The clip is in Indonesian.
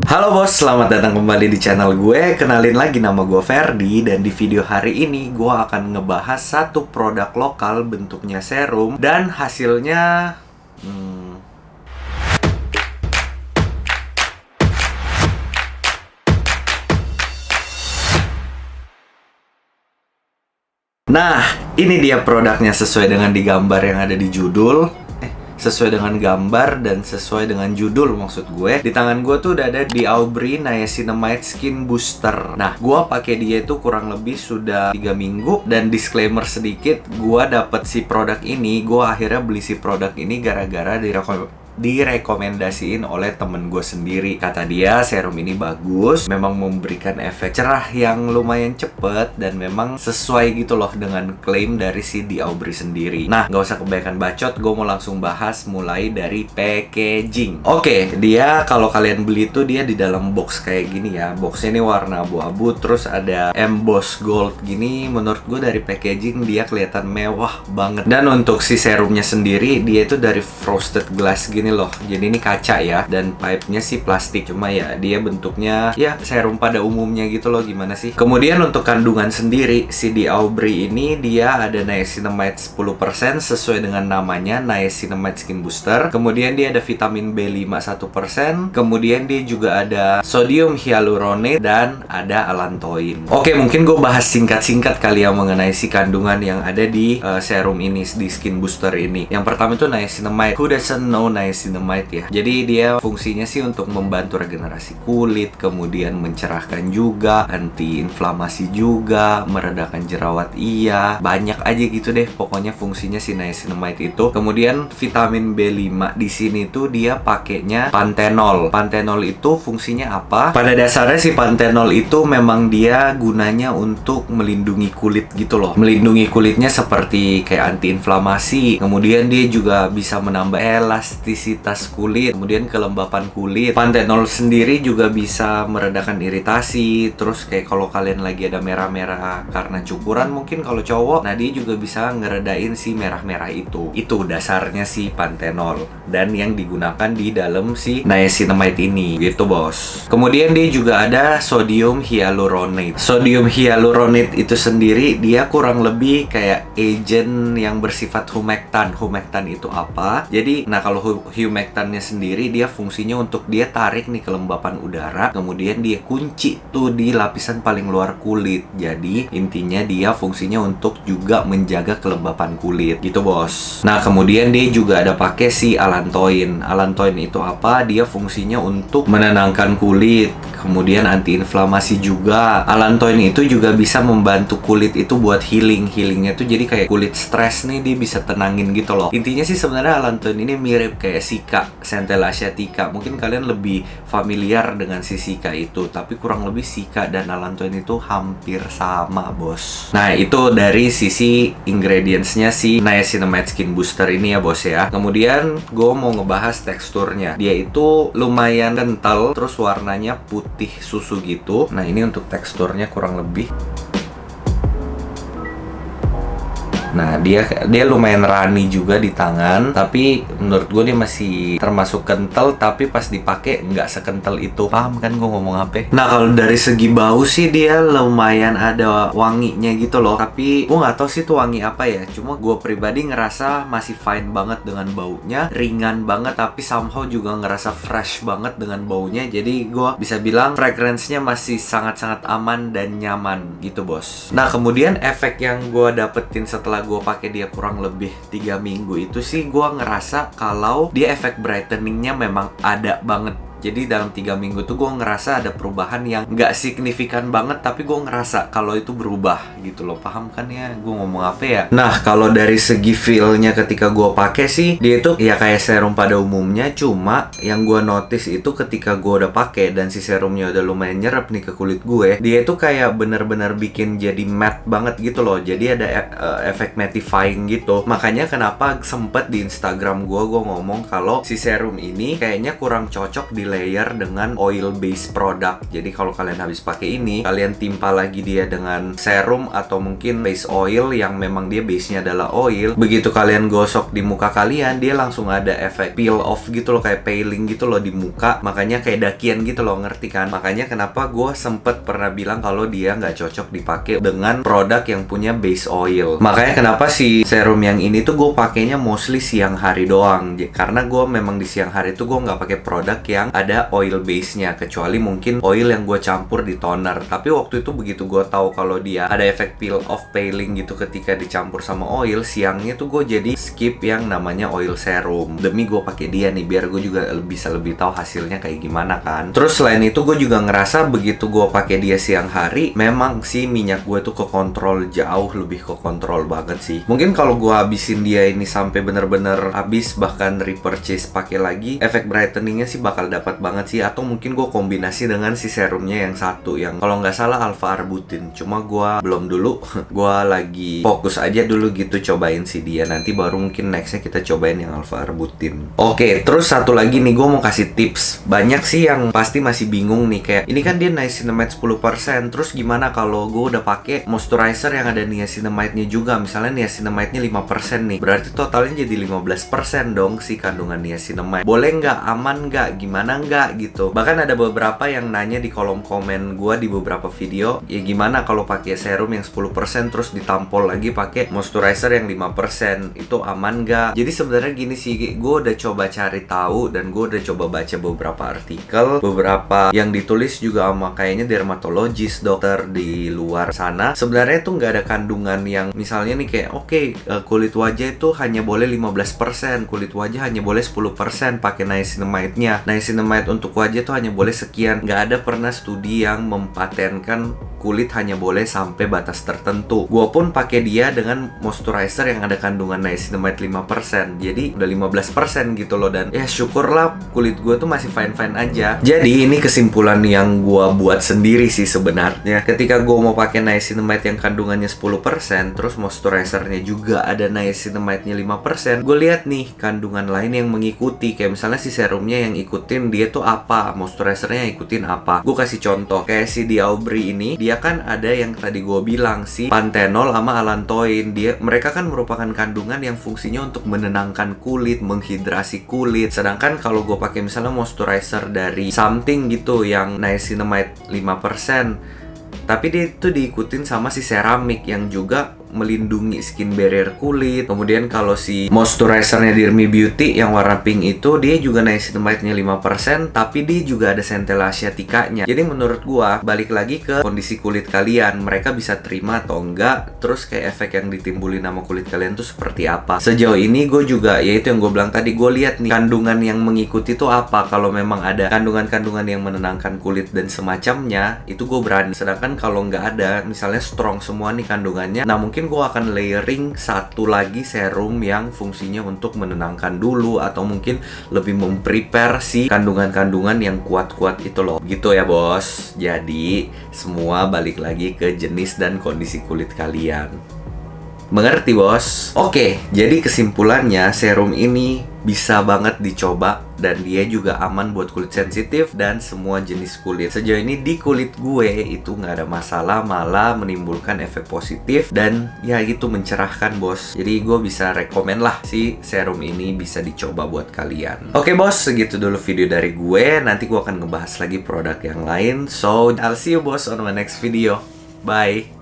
Halo bos, selamat datang kembali di channel gue. Kenalin lagi, nama gue Ferdi. Dan di video hari ini gue akan ngebahas satu produk lokal bentuknya serum. Dan hasilnya Nah, ini dia produknya sesuai dengan di gambar yang ada di judul. Sesuai dengan gambar dan sesuai dengan judul maksud gue. Di tangan gue tuh udah ada di Aubrey Niacinamide Skin Booster. Nah, gue pakai dia itu kurang lebih sudah 3 minggu. Dan disclaimer sedikit, gue dapet si produk ini, gue akhirnya beli si produk ini gara-gara direkomendasiin oleh temen gue sendiri. Kata dia serum ini bagus, memang memberikan efek cerah yang lumayan cepet dan memang sesuai gitu loh dengan klaim dari si di Aubrey sendiri. Nah, gak usah kebanyakan bacot, gue mau langsung bahas mulai dari packaging. Oke, dia kalau kalian beli tuh dia di dalam box kayak gini ya. Boxnya ini warna abu-abu, terus ada emboss gold gini. Menurut gue dari packaging dia kelihatan mewah banget. Dan untuk si serumnya sendiri, dia itu dari frosted glass gini loh. Jadi ini kaca ya, dan pipe-nya sih plastik. Cuma ya dia bentuknya ya serum pada umumnya gitu loh, gimana sih. Kemudian untuk kandungan sendiri, si di Aubrey ini dia ada niacinamide 10% sesuai dengan namanya, Niacinamide Skin Booster. Kemudian dia ada vitamin B5 1%. Kemudian dia juga ada sodium hyaluronate dan ada allantoin. Oke, mungkin gue bahas singkat-singkat kali ya mengenai si kandungan yang ada di serum ini, di Skin Booster ini. Yang pertama itu niacinamide. Who doesn't know niacinamide ya? Jadi dia fungsinya sih untuk membantu regenerasi kulit, kemudian mencerahkan juga, anti-inflamasi juga, meredakan jerawat iya, banyak aja gitu deh pokoknya fungsinya si niacinamide itu. Kemudian vitamin B5 di sini tuh dia pakainya pantenol. Pantenol itu fungsinya apa? Pada dasarnya si pantenol itu memang dia gunanya untuk melindungi kulit gitu loh. Melindungi kulitnya seperti kayak anti-inflamasi. Kemudian dia juga bisa menambah elastisitas kulit, kemudian kelembapan kulit. Pantenol sendiri juga bisa meredakan iritasi. Terus kayak kalau kalian lagi ada merah-merah karena cukuran mungkin kalau cowok, nah dia juga bisa ngeredain si merah-merah itu. Itu dasarnya si pantenol dan yang digunakan di dalam si niacinamide ini gitu bos. Kemudian dia juga ada sodium hyaluronate. Sodium hyaluronate itu sendiri dia kurang lebih kayak agent yang bersifat humektan. Humektan itu apa? Jadi nah kalau humektannya sendiri dia fungsinya untuk dia tarik nih kelembapan udara, kemudian dia kunci tuh di lapisan paling luar kulit. Jadi intinya dia fungsinya untuk juga menjaga kelembapan kulit gitu bos. Nah kemudian dia juga ada pakai si allantoin. Allantoin itu apa? Dia fungsinya untuk menenangkan kulit, kemudian anti-inflamasi juga. Allantoin itu juga bisa membantu kulit itu buat healing. Healingnya tuh jadi kayak kulit stres nih dia bisa tenangin gitu loh. Intinya sih sebenarnya allantoin ini mirip kayak Cica, Centella asiatica. Mungkin kalian lebih familiar dengan si Cica itu, tapi kurang lebih Cica dan allantoin itu hampir sama bos. Nah itu dari sisi ingredientsnya si niacinamide skin booster ini ya bos ya. Kemudian gue mau ngebahas teksturnya. Dia itu lumayan kental, terus warnanya putih susu gitu. Nah ini untuk teksturnya kurang lebih. Nah dia lumayan runny juga di tangan, tapi menurut gue dia masih termasuk kental, tapi pas dipakai nggak sekental itu. Paham kan gue ngomong apa? Nah kalau dari segi bau sih dia lumayan ada wanginya gitu loh, tapi gue nggak tahu sih itu wangi apa ya. Cuma gue pribadi ngerasa masih fine banget dengan baunya, ringan banget, tapi somehow juga ngerasa fresh banget dengan baunya. Jadi gue bisa bilang fragrance-nya masih sangat-sangat aman dan nyaman gitu bos. Nah kemudian efek yang gue dapetin setelah gue pakai dia kurang lebih 3 minggu itu sih gue ngerasa kalau dia efek brightening-nya memang ada banget. Jadi dalam 3 minggu tuh gue ngerasa ada perubahan yang nggak signifikan banget, tapi gue ngerasa kalau itu berubah gitu loh. Paham kan ya gue ngomong apa ya? Nah kalau dari segi feel-nya ketika gue pakai sih, dia itu ya kayak serum pada umumnya. Cuma yang gue notice itu ketika gue udah pakai dan si serumnya udah lumayan nyerap nih ke kulit gue, dia itu kayak bener-bener bikin jadi matte banget gitu loh. Jadi ada efek mattifying gitu. Makanya kenapa sempet di Instagram gue ngomong kalau si serum ini kayaknya kurang cocok di layer dengan oil base product. Jadi kalau kalian habis pakai ini, kalian timpa lagi dia dengan serum atau mungkin base oil yang memang dia base-nya adalah oil. Begitu kalian gosok di muka kalian, dia langsung ada efek peel off gitu loh, kayak peeling gitu loh di muka. Makanya kayak dakian gitu loh, ngerti kan? Makanya kenapa gue sempet pernah bilang kalau dia nggak cocok dipakai dengan produk yang punya base oil. Makanya kenapa si serum yang ini tuh gue pakainya mostly siang hari doang. Karena gue memang di siang hari tuh gue nggak pakai produk yang ada oil base-nya, kecuali mungkin oil yang gue campur di toner. Tapi waktu itu begitu gue tahu kalau dia ada efek peel off peeling gitu ketika dicampur sama oil, siangnya tuh gue jadi skip yang namanya oil serum demi gue pakai dia nih, biar gue juga bisa lebih tahu hasilnya kayak gimana kan. Terus selain itu gue juga ngerasa begitu gue pakai dia siang hari, memang sih minyak gue tuh kekontrol, jauh lebih kekontrol banget sih. Mungkin kalau gue habisin dia ini sampai bener-bener habis, bahkan repurchase pakai lagi, efek brightening-nya sih bakal dapat banget sih. Atau mungkin gue kombinasi dengan si serumnya yang satu, yang kalau nggak salah alpha arbutin. Cuma gue belum dulu, gue lagi fokus aja dulu gitu cobain si dia. Nanti baru mungkin nextnya kita cobain yang alpha arbutin. Oke, terus satu lagi nih, gue mau kasih tips. Banyak sih yang pasti masih bingung nih, kayak ini kan dia niacinamide 10%, terus gimana kalau gue udah pakai moisturizer yang ada niacinamide-nya juga? Misalnya niacinamide-nya 5% nih, berarti totalnya jadi 15% dong si kandungan niacinamide. Boleh nggak? Aman nggak? Gimana nggak gitu? Bahkan ada beberapa yang nanya di kolom komen gue di beberapa video, ya gimana kalau pakai serum yang 10% terus ditampol lagi pakai moisturizer yang 5%, itu aman nggak? Jadi sebenarnya gini sih, gue udah coba cari tahu dan gue udah coba baca beberapa artikel, beberapa yang ditulis juga sama kayaknya dermatologis, dokter di luar sana. Sebenarnya tuh nggak ada kandungan yang misalnya nih kayak kulit wajah itu hanya boleh 15%, kulit wajah hanya boleh 10% pakai niacinamide-nya. Niacinamide untuk wajah tuh hanya boleh sekian. Nggak ada pernah studi yang mempatenkan kulit hanya boleh sampai batas tertentu. Gue pun pakai dia dengan moisturizer yang ada kandungan niacinamide 5%. Jadi udah 15% gitu loh, dan ya syukurlah kulit gue tuh masih fine-fine aja. Jadi ini kesimpulan yang gue buat sendiri sih sebenarnya. Ketika gue mau pakai niacinamide yang kandungannya 10%, terus moisturizernya juga ada niacinamide-nya 5%, gue lihat nih kandungan lain yang mengikuti. Kayak misalnya si serumnya yang ikutin dia tuh apa, moisturizernya yang ikutin apa. Gue kasih contoh, kayak si Diaubry ini, dia kan ada yang tadi gue bilang si panthenol sama allantoin. Mereka kan merupakan kandungan yang fungsinya untuk menenangkan kulit, menghidrasi kulit. Sedangkan kalau gue pakai misalnya moisturizer dari something gitu yang niacinamide 5%, tapi dia itu diikutin sama si ceramik yang juga melindungi skin barrier kulit. Kemudian kalau si moisturizernya Dermy Beauty yang warna pink itu, dia juga niacinamide-nya 5%, tapi dia juga ada centella asiatica-nya. Jadi menurut gua, balik lagi ke kondisi kulit kalian, mereka bisa terima atau enggak, terus kayak efek yang ditimbulin sama kulit kalian tuh seperti apa. Sejauh ini gue juga, yaitu yang gue bilang tadi, gue lihat nih kandungan yang mengikuti tuh apa. Kalau memang ada kandungan-kandungan yang menenangkan kulit dan semacamnya, itu gue berani. Sedangkan kalau nggak ada, misalnya strong semua nih kandungannya, nah mungkin gue akan layering satu lagi serum yang fungsinya untuk menenangkan dulu, atau mungkin lebih memprepare si kandungan-kandungan yang kuat-kuat itu loh. Gitu ya bos. Jadi semua balik lagi ke jenis dan kondisi kulit kalian. Mengerti bos? Oke, jadi kesimpulannya serum ini bisa banget dicoba dan dia juga aman buat kulit sensitif dan semua jenis kulit. Sejauh ini di kulit gue itu nggak ada masalah, malah menimbulkan efek positif dan ya gitu mencerahkan bos. Jadi gue bisa rekomen lah si serum ini bisa dicoba buat kalian. Oke bos, segitu dulu video dari gue. Nanti gue akan ngebahas lagi produk yang lain. So I'll see you bos on my next video. Bye.